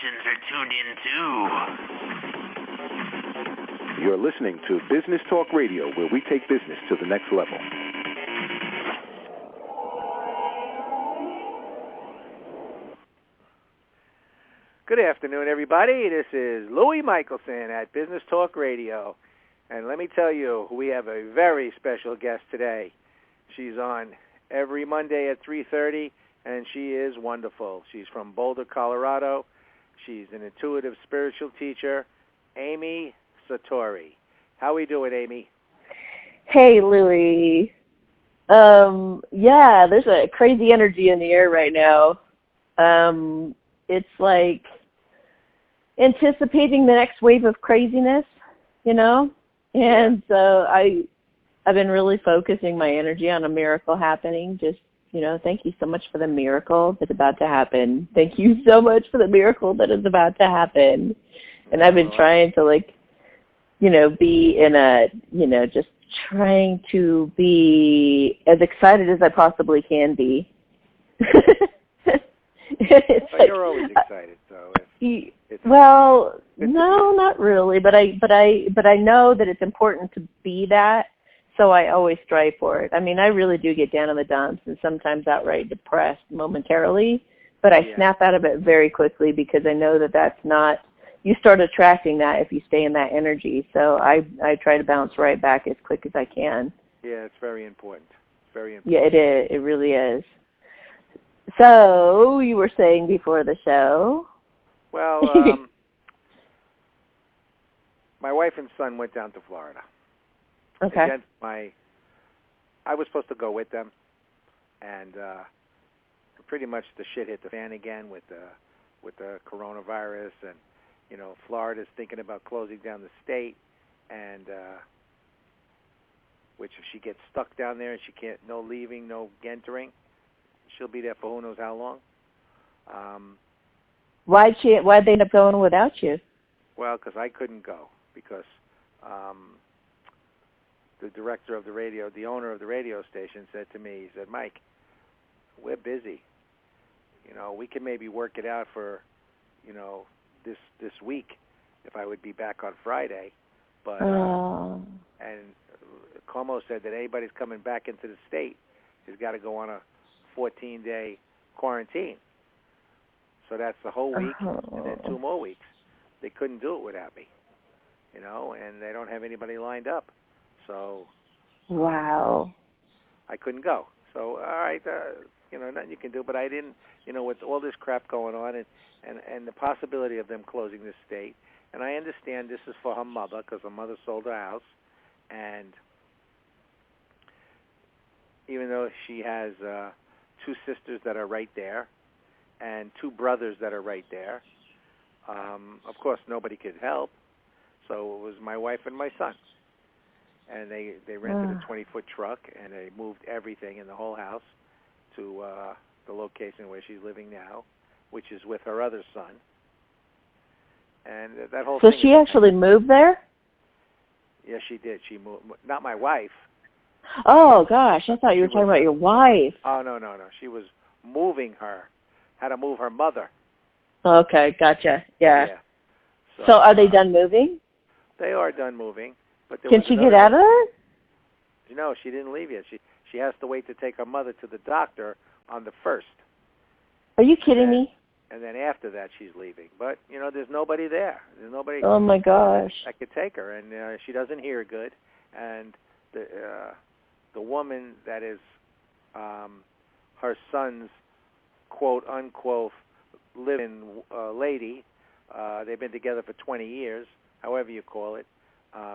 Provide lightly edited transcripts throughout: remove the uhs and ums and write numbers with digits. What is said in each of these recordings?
stations are tuned in too. You're listening to Business Talk Radio, where we take business to the next level. Good afternoon, everybody. This is Louis Michelson at Business Talk Radio. And let me tell you, we have a very special guest today. She's on every Monday at 3:30, and she is wonderful. She's from Boulder, Colorado. She's an intuitive spiritual teacher, Amy Satori. How are we doing, Amy? Hey, Louis. Yeah, there's a crazy energy in the air right now. It's like anticipating the next wave of craziness, you know? And so I've been really focusing my energy on a miracle happening. Just, you know, thank you so much for the miracle that's about to happen. Thank you so much for the miracle that is about to happen. And I've been trying to, like, you know, be in a, you know, just trying to be as excited as I possibly can be. You're always excited, so. Well, no, not really, but I know that it's important to be that, so I always strive for it. I mean, I really do get down in the dumps and sometimes outright depressed momentarily, but I snap out of it very quickly because I know that that's not. You start attracting that if you stay in that energy. So I try to bounce right back as quick as I can. Yeah, it's very important. It's very important. Yeah, it is. It really is. So you were saying before the show. Well, my wife and son went down to Florida. Okay. I was supposed to go with them, and pretty much the shit hit the fan again with the coronavirus, and you know, Florida's thinking about closing down the state, and which if she gets stuck down there and she can't, no leaving, no entering, she'll be there for who knows how long. Why'd they end up going without you? Well, because I couldn't go, because the director of the radio, the owner of the radio station, said to me, he said, Mike, we're busy. You know, we can maybe work it out for, you know, this week if I would be back on Friday. But and Como said that anybody's coming back into the state has got to go on a 14-day quarantine. So that's the whole week, and then 2 more weeks. They couldn't do it without me, you know, and they don't have anybody lined up. So wow, I couldn't go. So all right, you know, nothing you can do. But I didn't, you know, with all this crap going on, and the possibility of them closing this state. And I understand this is for her mother because her mother sold her house, and even though she has 2 sisters that are right there, and 2 brothers that are right there. Of course, nobody could help, so it was my wife and my son. And they rented a 20-foot truck, and they moved everything in the whole house to the location where she's living now, which is with her other son. And that whole thing. So she actually moved there? Yes, she did. She moved. Not my wife. Oh, gosh. I thought you were talking about your wife. Oh, no. She was moving her. Had to move her mother. Okay, gotcha. Yeah. So are they done moving? They are done moving. But can she get out of there? No, she didn't leave yet. She has to wait to take her mother to the doctor on the 1st. Are you kidding me? And then after that, she's leaving. But, you know, there's nobody there. There's nobody. Oh, my gosh. That could take her. And she doesn't hear good. And the woman that is her son's quote-unquote living lady, they've been together for 20 years, however you call it.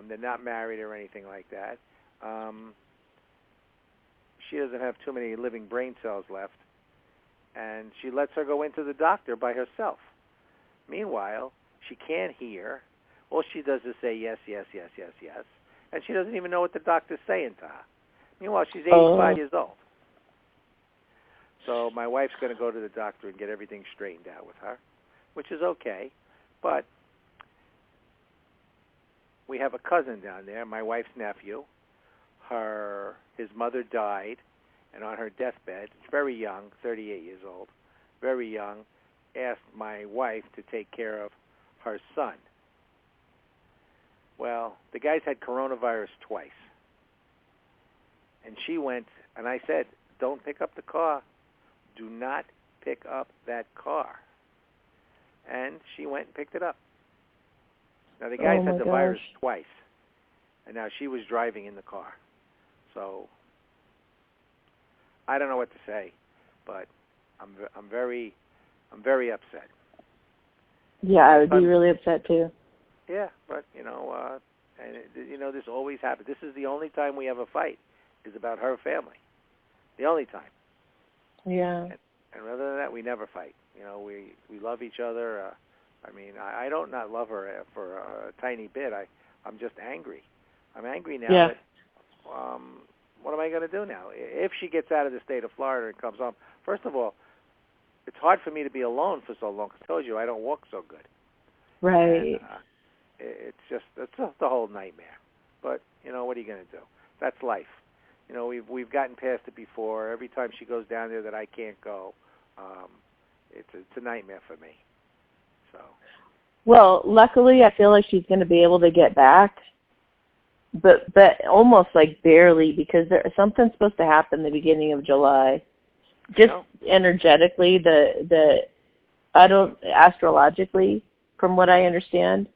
They're not married or anything like that. She doesn't have too many living brain cells left, and she lets her go into the doctor by herself. Meanwhile, she can't hear. All she does is say yes, yes, yes, yes, yes, and she doesn't even know what the doctor's saying to her. Meanwhile, she's 85 years old. So my wife's going to go to the doctor and get everything straightened out with her, which is okay. But we have a cousin down there, my wife's nephew. His mother died, and on her deathbed, very young, 38 years old, very young, asked my wife to take care of her son. Well, the guy's had coronavirus twice. And she went, and I said, don't pick up the car. Do not pick up that car. And she went and picked it up. Now, the guy's had the virus twice. And now she was driving in the car. So I don't know what to say, but I'm very upset. Yeah, I would be really upset too. Yeah, but this always happens. This is the only time we have a fight, is about her family. The only time. Yeah. And other than that, we never fight. We love each other. I don't not love her for a tiny bit. I'm just angry. I'm angry now. Yeah. That, what am I going to do now? If she gets out of the state of Florida and comes home, first of all, it's hard for me to be alone for so long. I told you I don't walk so good. Right. And, it's just the whole nightmare. But what are you going to do? That's life. We've gotten past it before. Every time she goes down there that I can't go, it's a nightmare for me. So. Well, luckily, I feel like she's going to be able to get back, but almost like barely, because something's supposed to happen the beginning of July. Just energetically, astrologically, from what I understand,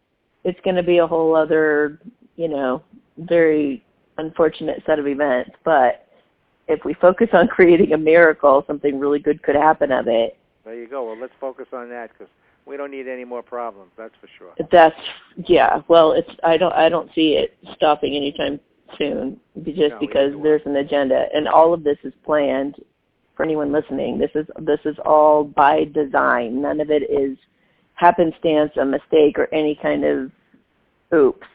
it's going to be a whole other, very unfortunate set of events. But if we focus on creating a miracle, something really good could happen of it. There you go. Well, let's focus on that, because we don't need any more problems. That's for sure. Well, I don't see it stopping anytime soon, just because there's an agenda, and all of this is planned. For anyone listening, this is all by design. None of it is happenstance, a mistake, or any kind of oops.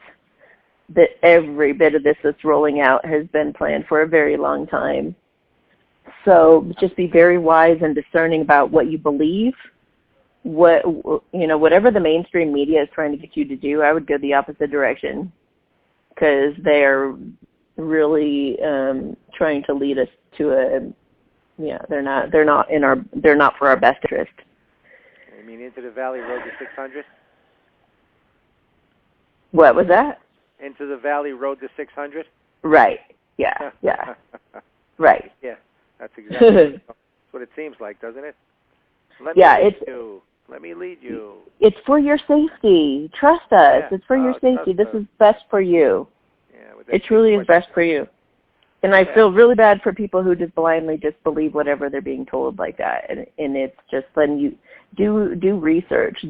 That every bit of this that's rolling out has been planned for a very long time. So just be very wise and discerning about what you believe. Whatever the mainstream media is trying to get you to do, I would go the opposite direction, because they are really trying to lead us to they're not for our best interest. You mean into the Valley Road to 600? What was that? Into the Valley Road to 600? Right. Yeah. Yeah. Right. Yeah. That's exactly what it seems like, doesn't it? Let me lead you. It's for your safety. Trust us. Yeah. It's for your safety. This is best for you. Yeah, it truly is best for you. And I feel really bad for people who just blindly just believe whatever they're being told like that. And it's just when you do research,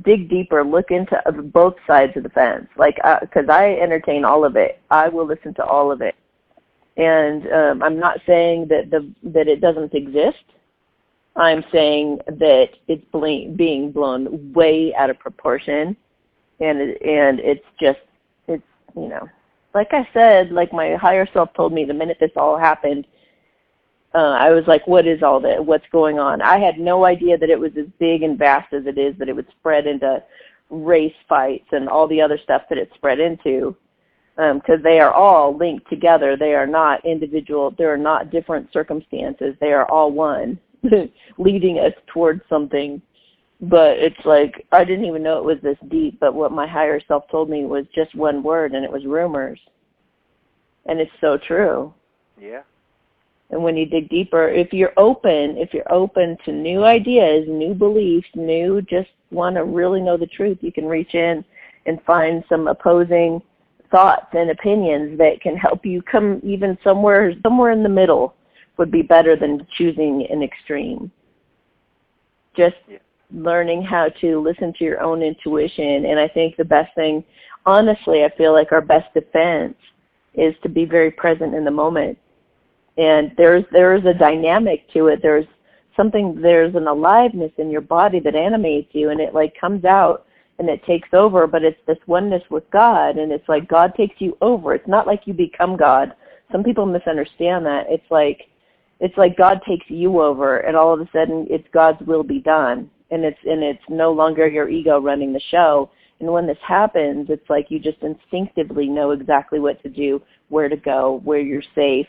dig deeper, look into both sides of the fence. Because I entertain all of it. I will listen to all of it. And I'm not saying that it doesn't exist. I'm saying that it's being blown way out of proportion, and it's like I said, like my higher self told me the minute this all happened, I was like, what is all that? What's going on? I had no idea that it was as big and vast as it is, that it would spread into race fights and all the other stuff that it spread into, because they are all linked together. They are not individual. They are not different circumstances. They are all one, leading us towards something. But it's like, I didn't even know it was this deep, but what my higher self told me was just one word, and it was rumors. And it's so true. Yeah. And when you dig deeper, if you're open to new ideas, new beliefs, just want to really know the truth, you can reach in and find some opposing thoughts and opinions that can help you come even somewhere in the middle would be better than choosing an extreme. Just learning how to listen to your own intuition. And I think the best thing, honestly, I feel like our best defense is to be very present in the moment. And there is a dynamic to it. There's an aliveness in your body that animates you, and it comes out and it takes over, but it's this oneness with God, and it's like God takes you over. It's not like you become God. Some people misunderstand that. It's like God takes you over, and all of a sudden it's God's will be done. And it's no longer your ego running the show. And when this happens, it's like you just instinctively know exactly what to do, where to go, where you're safe,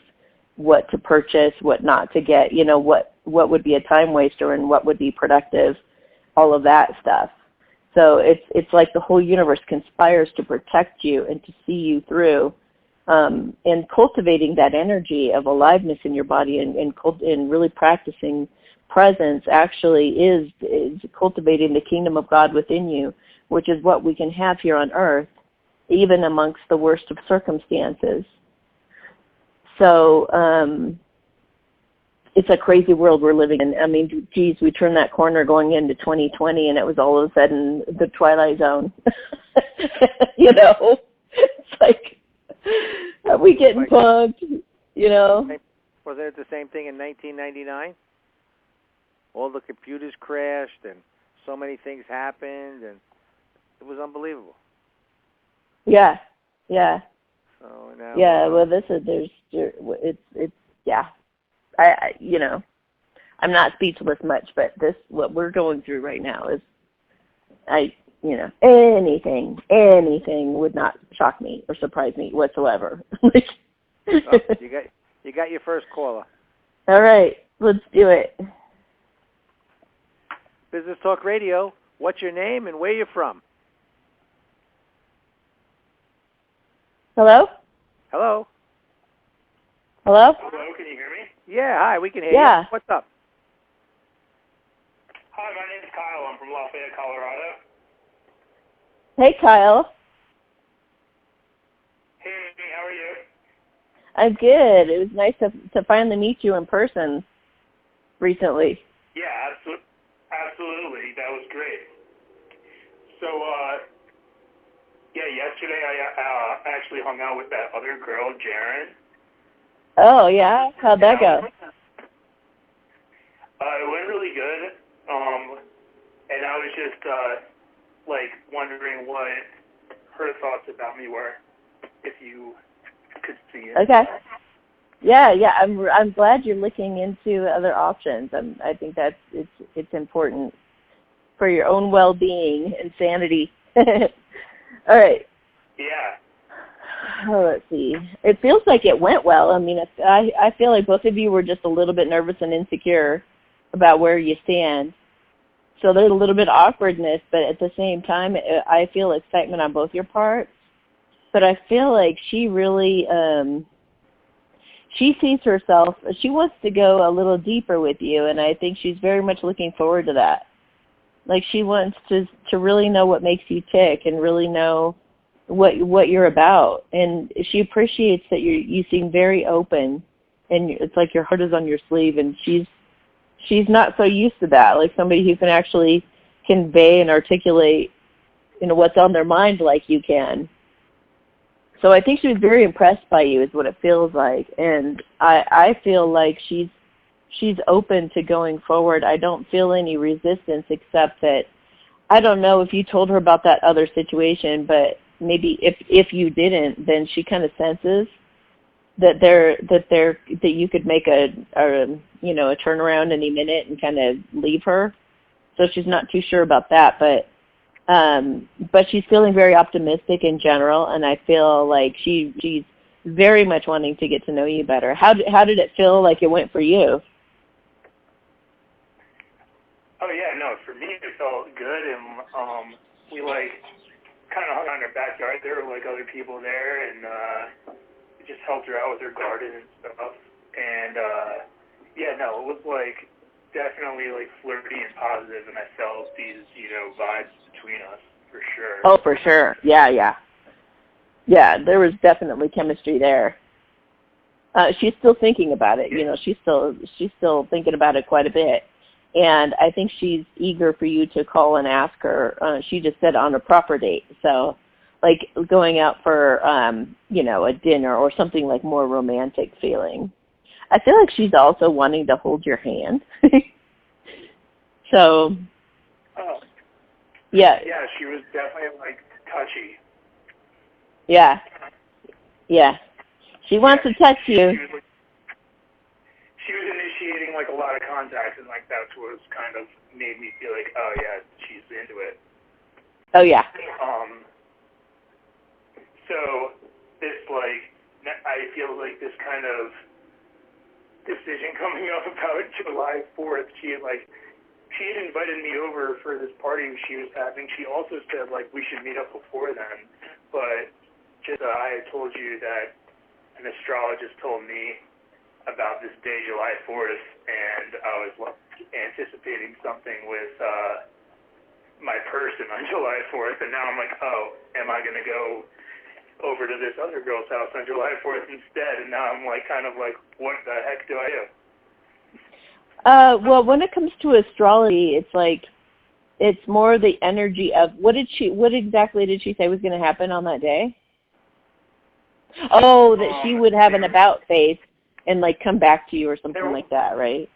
what to purchase, what not to get, what would be a time waster and what would be productive. all of that stuff. So it's like the whole universe conspires to protect you and to see you through. And cultivating that energy of aliveness in your body and really practicing presence actually is cultivating the kingdom of God within you, which is what we can have here on earth, even amongst the worst of circumstances. So it's a crazy world we're living in. I mean, geez, we turned that corner going into 2020, and it was all of a sudden the Twilight Zone. You know, it's like, are we getting punked? You know? Was it the same thing in 1999? All the computers crashed, and so many things happened, and it was unbelievable. Yeah, yeah. So now, yeah, well, it's yeah. I you know, I'm not speechless much, but what we're going through right now is, anything would not shock me or surprise me whatsoever. Oh, you got your first caller. All right, let's do it. Business Talk Radio. What's your name and where you from? Hello? Hello? Hello? Hello, can you hear me? Yeah, hi, we can hear Yeah. you. What's up? Hi, my name's Kyle. I'm from Lafayette, Colorado. Hey, Kyle. Hey, Amy, how are you? I'm good. It was nice to finally meet you in person recently. Yeah, absolutely. That was great. So, yesterday I actually hung out with that other girl, Jaren. Oh, yeah? How'd that go? It went really good. And I was just, wondering what her thoughts about me were, if you could see it. Okay. Yeah. I'm glad you're looking into other options. I think that's it's important for your own well-being and sanity. All right. Yeah. Oh, let's see. It feels like it went well. I mean, I feel like both of you were just a little bit nervous and insecure about where you stand. So there's a little bit of awkwardness, but at the same time, I feel excitement on both your parts. But I feel like she really, she sees herself, she wants to go a little deeper with you, and I think she's very much looking forward to that. Like, she wants to really know what makes you tick and really know what you're about. And she appreciates that you seem very open, and it's like your heart is on your sleeve, and she's not so used to that, like somebody who can actually convey and articulate, what's on their mind like you can. So I think she was very impressed by you is what it feels like. And I feel like she's open to going forward. I don't feel any resistance, except that I don't know if you told her about that other situation, but maybe if you didn't, then she kind of senses that you could make a turnaround any minute and kind of leave her. So she's not too sure about that, but she's feeling very optimistic in general, and I feel like she's very much wanting to get to know you better. How did it feel like it went for you? Oh, yeah, no, for me it felt good, and we, kind of hung on her backyard. There were, other people there, and just helped her out with her garden and stuff. And, it was, definitely, flirty and positive, and I felt these, vibes between us, for sure. Oh, for sure. Yeah. Yeah, there was definitely chemistry there. She's still thinking about it. She's still thinking about it quite a bit. And I think she's eager for you to call and ask her. She just said on a proper date. So, going out for, a dinner or something more romantic feeling. I feel like she's also wanting to hold your hand. So, oh. Yeah. Yeah, she was definitely, touchy. Yeah. She wants to touch you. She was initiating, a lot of contacts, and, that's what kind of made me feel like, oh, yeah, she's into it. Oh, yeah. So this, I feel like this kind of decision coming up about July 4th, she had, she had invited me over for this party she was having. She also said, like, we should meet up before then. But just I had told you that an astrologist told me about this day, July 4th, and I was anticipating something with my person on July 4th, and now I'm like, oh, am I going to go over to this other girl's house on July 4th instead? And now I'm like, kind of like, what the heck do I do? Well, when it comes to astrology, it's like, it's more the energy of, what exactly did she say was going to happen on that day? Oh, that she would have an about face and like come back to you or something like that, right?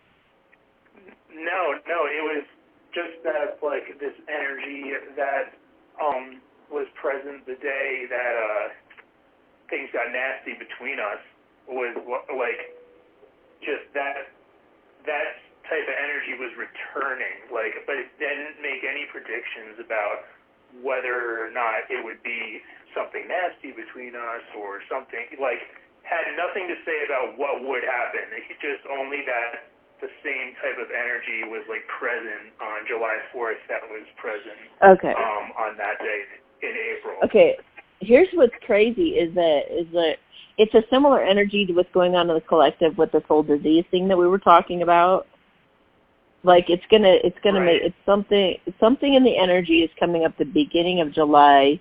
No, it was just that, like, this energy that was present the day that things got nasty between us was like just that type of energy was returning, like, but it didn't make any predictions about whether or not it would be something nasty between us or something, like, had nothing to say about what would happen. It just only that the same type of energy was, like, present on July 4th that was present on that day in April. Okay, here's what's crazy is that it's a similar energy to what's going on in the collective with this whole disease thing that we were talking about. Like, it's gonna make it's something in the energy is coming up the beginning of July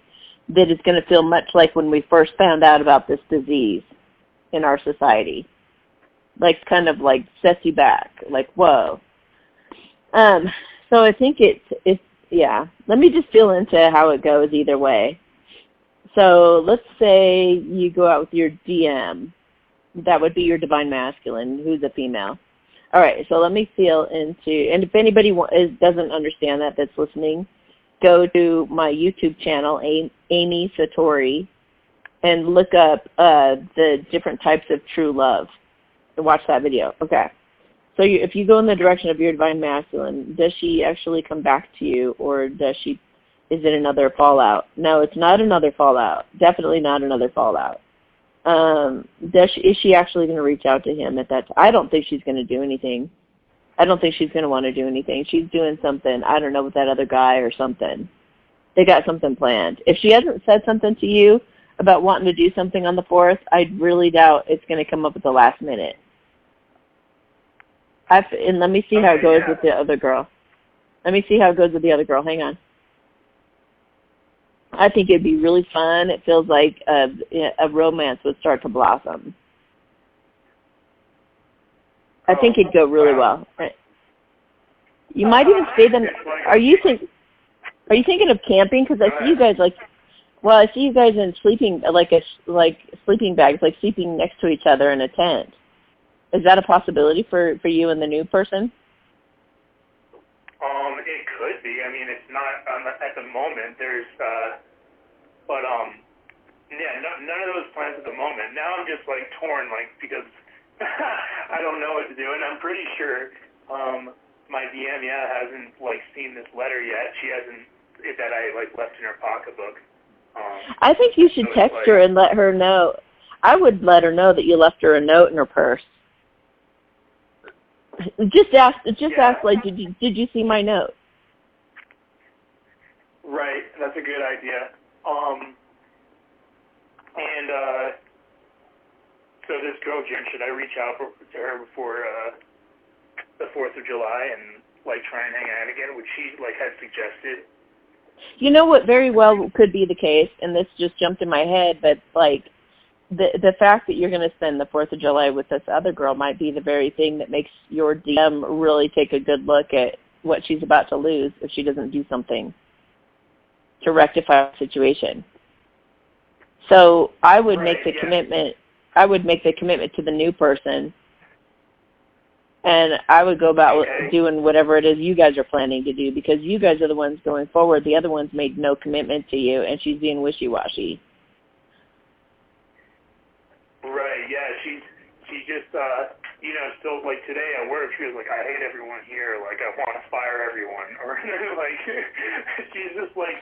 that is gonna feel much like when we first found out about this disease in our society. Like, kind of like sets you back, like, whoa. So I think it's yeah. Let me just feel into how it goes either way. So let's say you go out with your DM. That would be your divine masculine, who's a female. All right, so let me feel into, and if anybody doesn't understand that's listening, go to my YouTube channel, Amy Satori, and look up the different types of true love. And watch that video. Okay. So if you go in the direction of your divine masculine, does she actually come back to you, or is it another fallout? No, it's not another fallout. Definitely not another fallout. Is she actually going to reach out to him at that time? I don't think she's going to do anything. I don't think she's going to want to do anything. She's doing something, I don't know, with that other guy or something. They got something planned. If she hasn't said something to you about wanting to do something on the 4th, I really doubt it's going to come up at the last minute. And let me see how it goes with the other girl. Hang on. I think it'd be really fun. It feels like a romance would start to blossom. I think it'd go really well. You might even stay them. Are you thinking of camping? Because I see you guys I see you guys in sleeping sleeping bags, like sleeping next to each other in a tent. Is that a possibility for you and the new person? It could be. I mean, it's not at the moment. There's, none of those plans at the moment. Now I'm just like torn, like, because I don't know what to do, and I'm pretty sure my DM hasn't like seen this letter yet. She hasn't that I like left in her pocketbook. I think you should text her and let her know. I would let her know that you left her a note in her purse. Just ask, like, did you see my note? Right, that's a good idea. So this girl, Jen, should I reach out to her before the 4th of July and like try and hang out again, which she like had suggested? You know what very well could be the case, and this just jumped in my head, but like the fact that you're going to spend the 4th of July with this other girl might be the very thing that makes your DM really take a good look at what she's about to lose if she doesn't do something to rectify the situation. So I would make the commitment. I would make the commitment to the new person, and I would go about doing whatever it is you guys are planning to do, because you guys are the ones going forward. The other one's made no commitment to you, and she's being wishy-washy. Right, yeah, she's just, still, like, today at work, she was like, I hate everyone here, like, I want to fire everyone, or, like, she's just, like,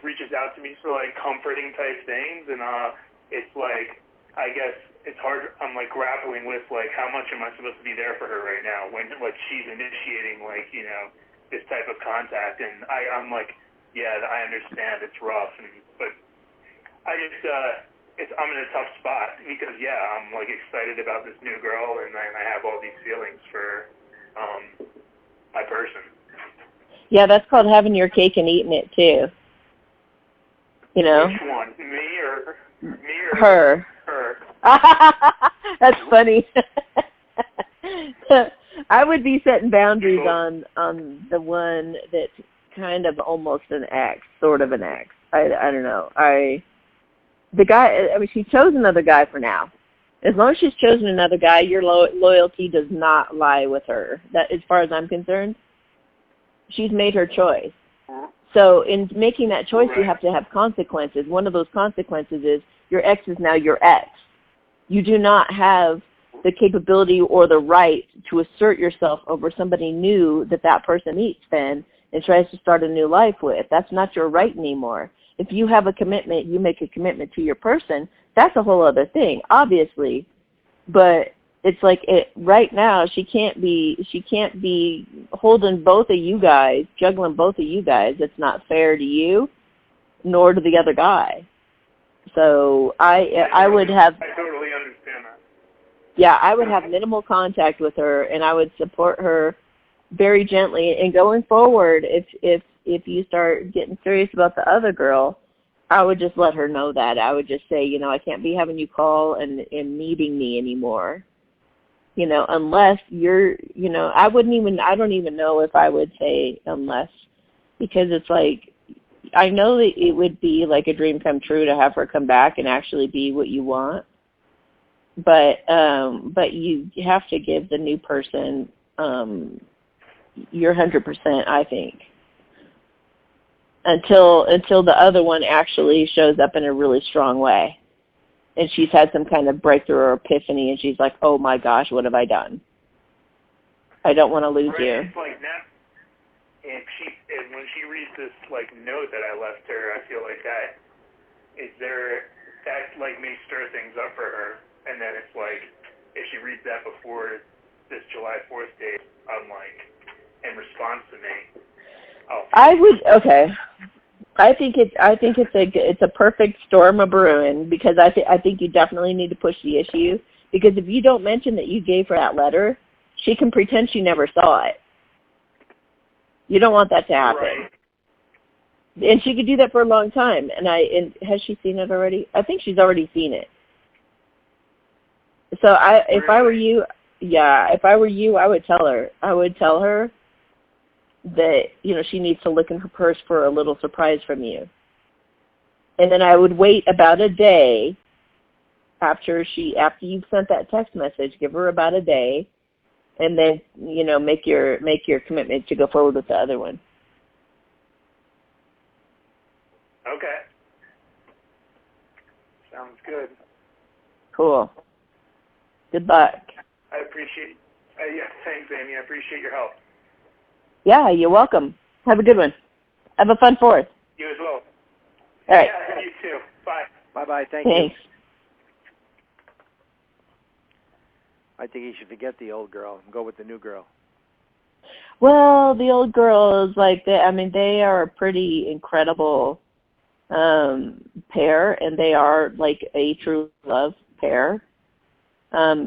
reaches out to me for, like, comforting type things, and, it's, like, I guess it's hard, I'm, like, grappling with, like, how much am I supposed to be there for her right now, when, like, she's initiating, like, this type of contact, and I'm like, yeah, I understand it's rough, but I just I'm in a tough spot because I'm like excited about this new girl, and I have all these feelings for my person. Yeah, that's called having your cake and eating it too. You know. Which one? Me or her? Her. That's funny. I would be setting boundaries on the one that's kind of almost an ex, sort of an ex. I don't know. The guy. I mean, she chose another guy for now. As long as she's chosen another guy, your loyalty does not lie with her. That, as far as I'm concerned, she's made her choice. So in making that choice, you have to have consequences. One of those consequences is your ex is now your ex. You do not have the capability or the right to assert yourself over somebody new that person meets then and tries to start a new life with. That's not your right anymore. If you have a commitment, you make a commitment to your person, that's a whole other thing, obviously. But it's like right now she can't be holding both of you guys, juggling both of you guys. It's not fair to you nor to the other guy. So I would have I totally understand that. Yeah, I would have minimal contact with her, and I would support her very gently. And going forward, if you start getting serious about the other girl, I would just let her know that. I would just say, I can't be having you call and needing me anymore. Unless you're, I don't even know if I would say unless, because it's like, I know that it would be like a dream come true to have her come back and actually be what you want. But you have to give the new person your 100%, I think, until the other one actually shows up in a really strong way, and she's had some kind of breakthrough or epiphany, and she's like, "Oh my gosh, what have I done? I don't want to lose you." It's like now, and when she reads this note that I left her, I feel like that may stir things up for her. And then it's like, if she reads that before this July 4th date, I'm like, in response to me, I think it's a perfect storm of brewing, because I think you definitely need to push the issue, because if you don't mention that you gave her that letter, she can pretend she never saw it. You don't want that to happen. Right. And she could do that for a long time. And has she seen it already? I think she's already seen it. So if I were you, I would tell her. I would tell her that, she needs to look in her purse for a little surprise from you. And then I would wait about a day after you've sent that text message, give her about a day, and then, make your commitment to go forward with the other one. Okay. Sounds good. Cool. Good luck. I appreciate thanks, Amy. I appreciate your help. Yeah, you're welcome. Have a good one. Have a fun 4th. You as well. All right. Yeah, you too. Bye. Bye-bye. Thank Thanks. you. I think you should forget the old girl and go with the new girl. Well, the old girl is they are a pretty incredible pair, and they are like a true love pair.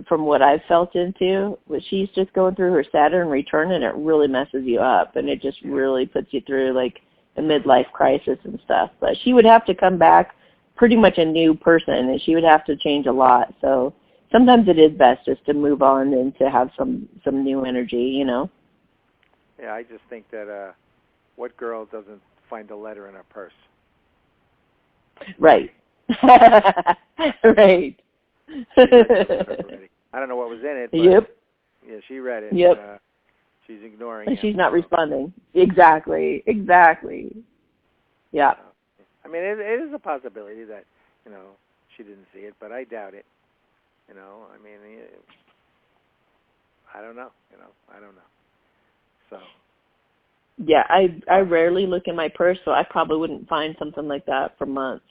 From what I've felt into, but she's just going through her Saturn return, and it really messes you up, and it just really puts you through like a midlife crisis and stuff. But she would have to come back pretty much a new person, and she would have to change a lot. So sometimes it is best just to move on and to have some new energy, Yeah, I just think that what girl doesn't find a letter in her purse? Right. Right. I don't know what was in it. But yep. Yeah, she read it. Yep. She's ignoring and it. She's not responding. Exactly. Yeah. I mean, it is a possibility that, she didn't see it, but I doubt it. I mean, I don't know. I don't know. So. Yeah, I rarely look in my purse, so I probably wouldn't find something like that for months.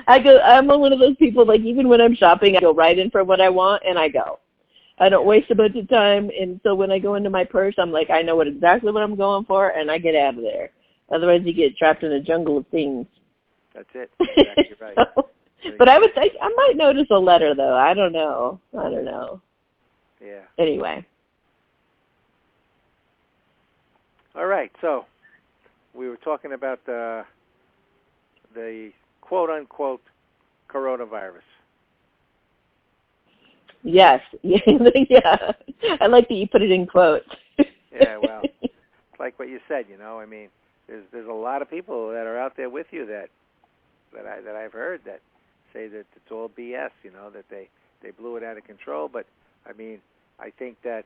I'm one of those people, like, even when I'm shopping, I go right in for what I want, and I go. I don't waste a bunch of time, and so when I go into my purse, I'm like, I know exactly what I'm going for, and I get out of there. Otherwise, you get trapped in a jungle of things. That's it. Exactly right. But I might notice a letter, though. I don't know. Yeah. Anyway. All right, so we were talking about the quote-unquote coronavirus. Yes. Yeah. I like that you put it in quotes. Yeah, well, it's like what you said, I mean, there's a lot of people that are out there with you that I've heard that say that it's all BS, that they blew it out of control. But, I mean, I think that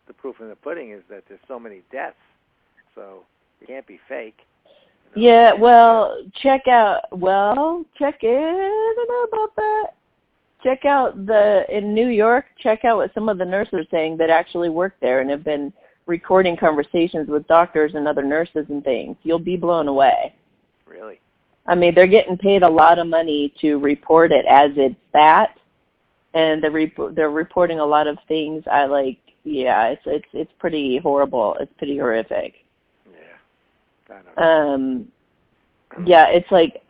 the proof in the pudding is that there's so many deaths, so it can't be fake. Yeah, well, I don't know about that. Check out in New York, check out what some of the nurses are saying that actually work there and have been recording conversations with doctors and other nurses and things. You'll be blown away. Really? I mean, they're getting paid a lot of money to report it as it's that, and they're reporting a lot of things. It's pretty horrible. It's pretty horrific. Yeah. I don't know. It's like,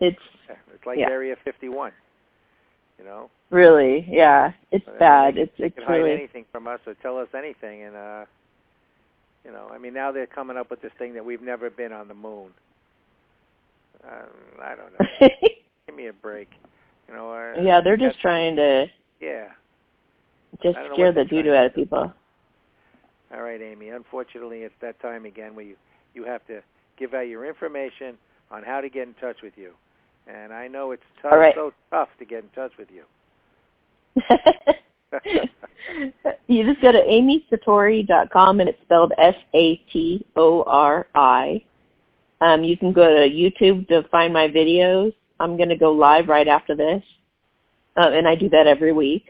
It's like Area 51, Really, yeah, it's bad. It's really hide anything from us or tell us anything, and I mean, now they're coming up with this thing that we've never been on the moon. I don't know. Give me a break. They're just trying to. Yeah. Just scare the doo-doo out of people. All right, Amy. Unfortunately, it's that time again where you have to give out your information on how to get in touch with you. And I know it's tough, so tough to get in touch with you. You just go to amysatori.com, and it's spelled Satori. You can go to YouTube to find my videos. I'm going to go live right after this, and I do that every week.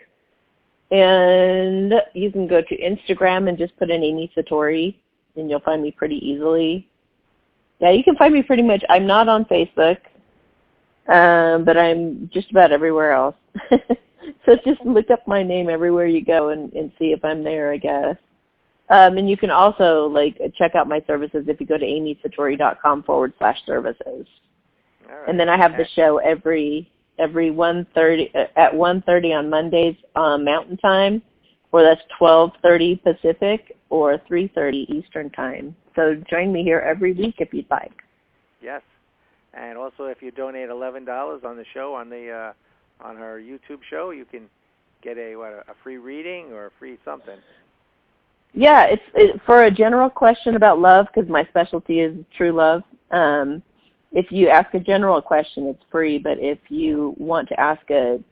And you can go to Instagram and just put in Amy Satori, and you'll find me pretty easily. Yeah, you can find me pretty much. I'm not on Facebook, but I'm just about everywhere else. So just look up my name everywhere you go and see if I'm there, I guess. And you can also check out my services if you go to amysatori.com/services. Right. And then I have the show every 1:30 at 1:30 on Mondays Mountain Time, or that's 12:30 Pacific or 3:30 Eastern Time. So join me here every week if you'd like. Yes, and also if you donate $11 on the show on her YouTube show, you can get a free reading or a free something. Yeah, it's for a general question about love, because my specialty is true love. If you ask a general question, it's free. But if you want to ask a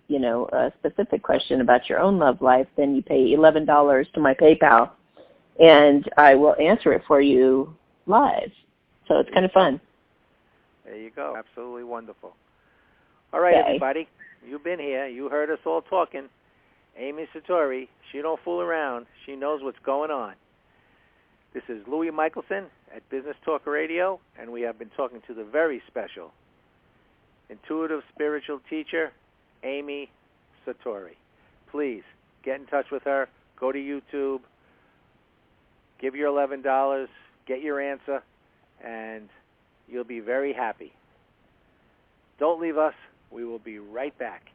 specific question about your own love life, then you pay $11 to my PayPal, and I will answer it for you live. So it's kind of fun. There you go. Absolutely wonderful. All right, everybody. You've been here. You heard us all talking. Amy Satori, she don't fool around. She knows what's going on. This is Louis Michelson at Business Talk Radio, and we have been talking to the very special intuitive spiritual teacher, Amy Satori. Please get in touch with her. Go to YouTube. Give your $11. Get your answer, and you'll be very happy. Don't leave us. We will be right back.